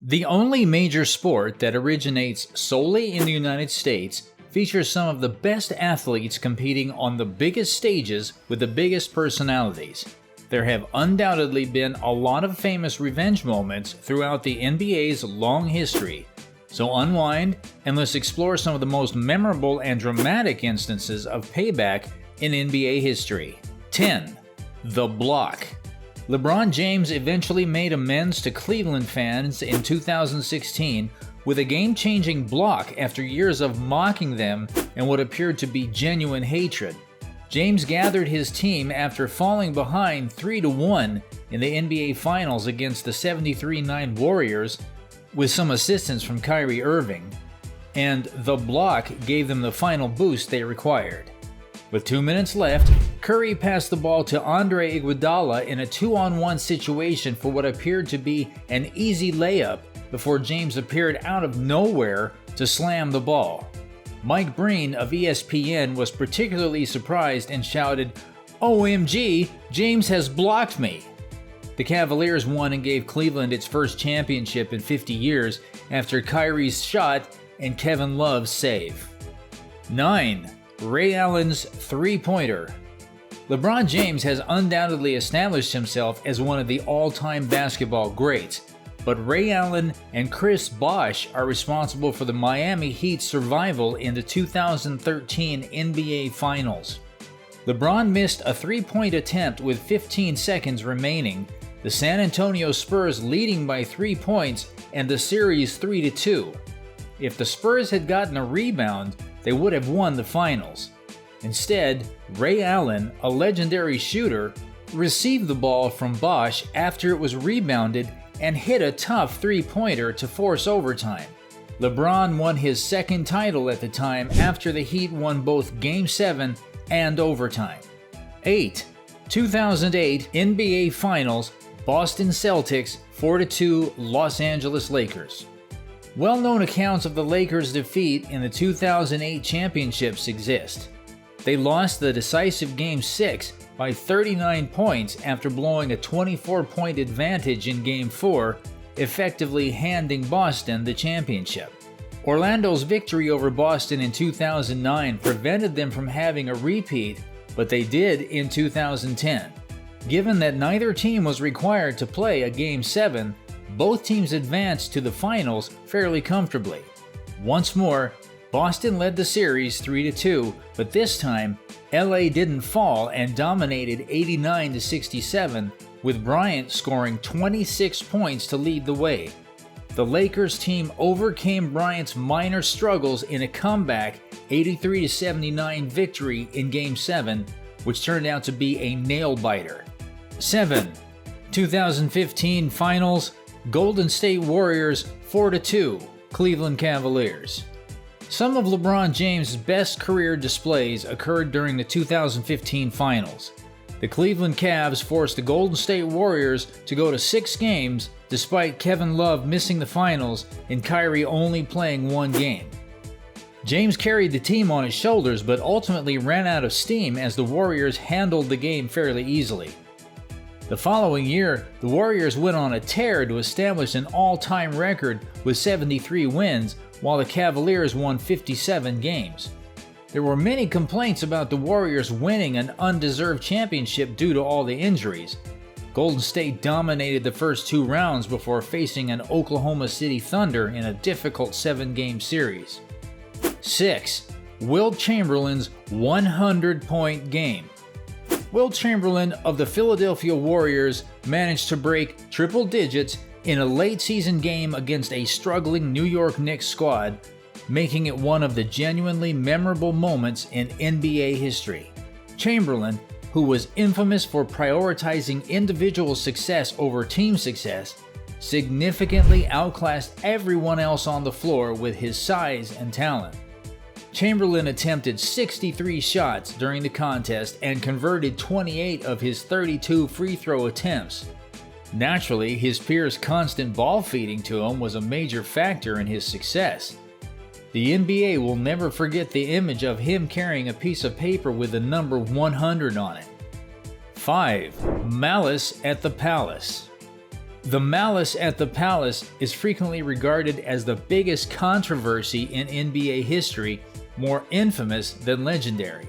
The only major sport that originates solely in the United States features some of the best athletes competing on the biggest stages with the biggest personalities. There have undoubtedly been a lot of famous revenge moments throughout the NBA's long history. So unwind and let's explore some of the most memorable and dramatic instances of payback in NBA history. 10. The Block. LeBron James eventually made amends to Cleveland fans in 2016 with a game-changing block after years of mocking them and what appeared to be genuine hatred. James gathered his team after falling behind 3-1 in the NBA Finals against the 73-9 Warriors with some assistance from Kyrie Irving, and the block gave them the final boost they required. With 2 minutes left, Curry passed the ball to Andre Iguodala in a 2-on-1 situation for what appeared to be an easy layup before James appeared out of nowhere to slam the ball. Mike Breen of ESPN was particularly surprised and shouted, "OMG, James has blocked me!" The Cavaliers won and gave Cleveland its first championship in 50 years after Kyrie's shot and Kevin Love's save. 9. Ray Allen's three-pointer. LeBron James has undoubtedly established himself as one of the all-time basketball greats, but Ray Allen and Chris Bosh are responsible for the Miami Heat's survival in the 2013 NBA Finals. LeBron missed a three-point attempt with 15 seconds remaining, the San Antonio Spurs leading by 3 points and the series 3-2. If the Spurs had gotten a rebound, they would have won the finals. Instead, Ray Allen, a legendary shooter, received the ball from Bosh after it was rebounded and hit a tough three-pointer to force overtime. LeBron won his second title at the time after the Heat won both Game 7 and overtime. 8. 2008 NBA Finals, Boston Celtics 4-2 Los Angeles Lakers. Well-known accounts of the Lakers' defeat in the 2008 championships exist. They lost the decisive Game 6 by 39 points after blowing a 24-point advantage in Game 4, effectively handing Boston the championship. Orlando's victory over Boston in 2009 prevented them from having a repeat, but they did in 2010. Given that neither team was required to play a Game 7, both teams advanced to the finals fairly comfortably. Once more, Boston led the series 3-2, but this time, LA didn't fall and dominated 89-67, with Bryant scoring 26 points to lead the way. The Lakers team overcame Bryant's minor struggles in a comeback 83-79 victory in Game 7, which turned out to be a nail-biter. 7. 2015 Finals, Golden State Warriors 4-2 Cleveland Cavaliers. Some of LeBron James' best career displays occurred during the 2015 Finals. The Cleveland Cavs forced the Golden State Warriors to go to 6 games despite Kevin Love missing the finals and Kyrie only playing 1 game. James carried the team on his shoulders but ultimately ran out of steam as the Warriors handled the game fairly easily. The following year, the Warriors went on a tear to establish an all-time record with 73 wins, while the Cavaliers won 57 games. There were many complaints about the Warriors winning an undeserved championship due to all the injuries. Golden State dominated the first 2 rounds before facing an Oklahoma City Thunder in a difficult 7-game series. 6. Wilt Chamberlain's 100-point game. Wilt Chamberlain of the Philadelphia Warriors managed to break triple digits in a late-season game against a struggling New York Knicks squad, making it one of the genuinely memorable moments in NBA history. Chamberlain, who was infamous for prioritizing individual success over team success, significantly outclassed everyone else on the floor with his size and talent. Chamberlain attempted 63 shots during the contest and converted 28 of his 32 free throw attempts. Naturally, his peers' constant ball feeding to him was a major factor in his success. The NBA will never forget the image of him carrying a piece of paper with the number 100 on it. 5. Malice at the Palace. The Malice at the Palace is frequently regarded as the biggest controversy in NBA history, more infamous than legendary.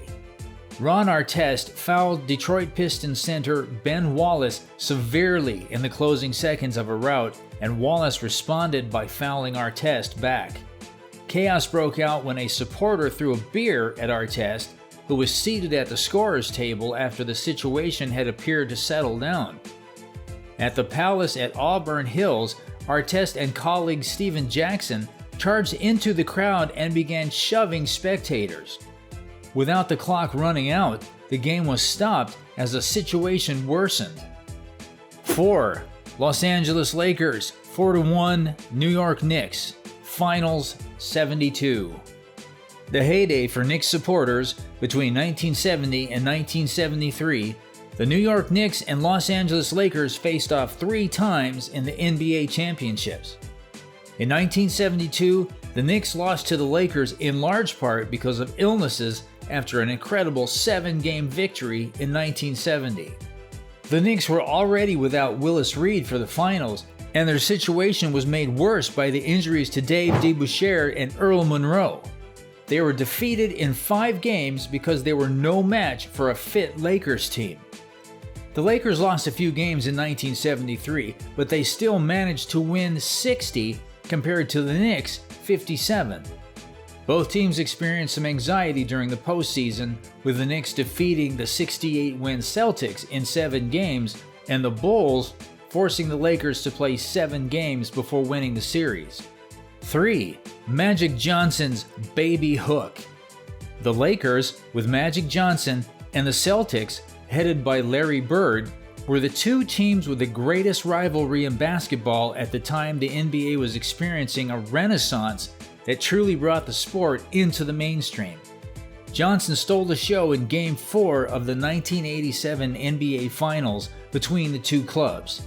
Ron Artest fouled Detroit Pistons center Ben Wallace severely in the closing seconds of a rout, and Wallace responded by fouling Artest back. Chaos broke out when a supporter threw a beer at Artest, who was seated at the scorer's table after the situation had appeared to settle down. At the Palace at Auburn Hills, Artest and colleague Stephen Jackson charged into the crowd and began shoving spectators. Without the clock running out, the game was stopped as the situation worsened. 4. Los Angeles Lakers 4-1 New York Knicks. Finals 72. The heyday for Knicks supporters between 1970 and 1973, the New York Knicks and Los Angeles Lakers faced off 3 times in the NBA championships. In 1972, the Knicks lost to the Lakers in large part because of illnesses after an incredible 7-game victory in 1970. The Knicks were already without Willis Reed for the finals, and their situation was made worse by the injuries to Dave DeBusschere and Earl Monroe. They were defeated in 5 games because they were no match for a fit Lakers team. The Lakers lost a few games in 1973, but they still managed to win 60 compared to the Knicks' 57. Both teams experienced some anxiety during the postseason, with the Knicks defeating the 68-win Celtics in 7 games, and the Bulls forcing the Lakers to play 7 games before winning the series. 3. Magic Johnson's baby hook. The Lakers, with Magic Johnson, and the Celtics, headed by Larry Bird, were the 2 teams with the greatest rivalry in basketball at the time the NBA was experiencing a renaissance that truly brought the sport into the mainstream. Johnson stole the show in Game 4 of the 1987 NBA Finals between the 2 clubs.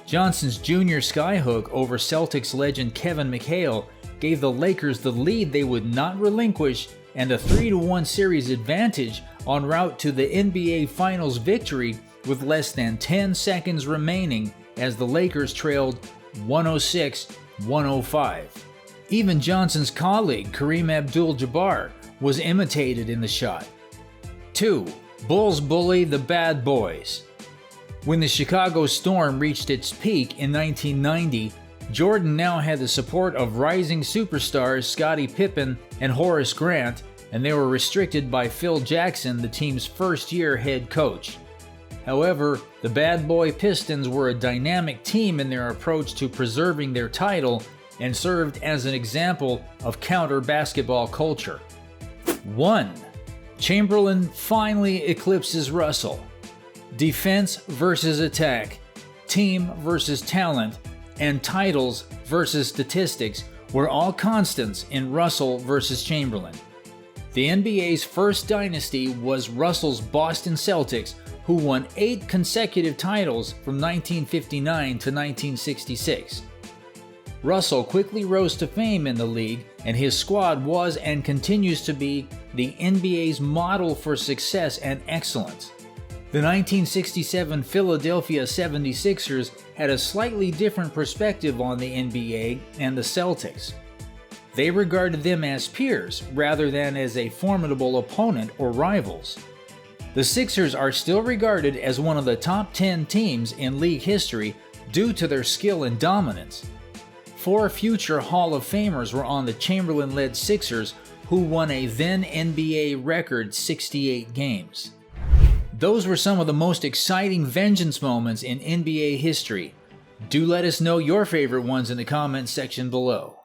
Johnson's junior skyhook over Celtics legend Kevin McHale gave the Lakers the lead they would not relinquish and a 3-1 series advantage en route to the NBA Finals victory with less than 10 seconds remaining as the Lakers trailed 106-105. Even Johnson's colleague Kareem Abdul-Jabbar was imitated in the shot. 2. Bulls bully the bad boys. When the Chicago Storm reached its peak in 1990, Jordan now had the support of rising superstars Scottie Pippen and Horace Grant, and they were restricted by Phil Jackson, the team's first-year head coach. However, the Bad Boy Pistons were a dynamic team in their approach to preserving their title and served as an example of counter-basketball culture. 1. Chamberlain finally eclipses Russell. Defense versus attack, team versus talent, and titles versus statistics were all constants in Russell versus Chamberlain. The NBA's first dynasty was Russell's Boston Celtics, who won 8 consecutive titles from 1959 to 1966. Russell quickly rose to fame in the league, and his squad was and continues to be the NBA's model for success and excellence. The 1967 Philadelphia 76ers had a slightly different perspective on the NBA and the Celtics. They regarded them as peers rather than as a formidable opponent or rivals. The Sixers are still regarded as one of the top 10 teams in league history due to their skill and dominance. 4 future Hall of Famers were on the Chamberlain-led Sixers, who won a then NBA record 68 games. Those were some of the most exciting vengeance moments in NBA history. Do let us know your favorite ones in the comments section below.